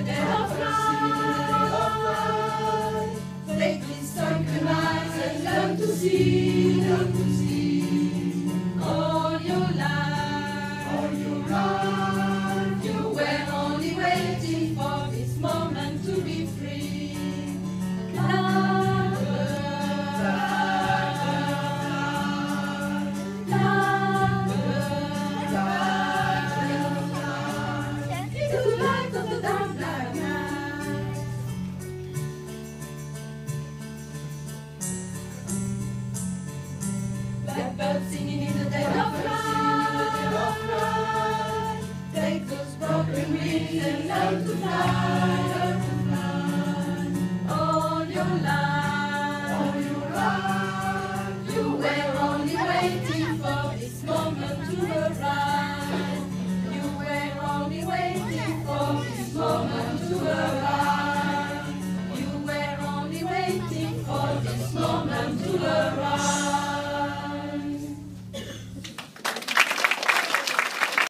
dead of night. Take these sunken eyes and learn to see, all your life, you were only waiting for this moment to be free. Blackbird singing in the dead of night. Take those broken wings and learn to fly. All your life, you were only waiting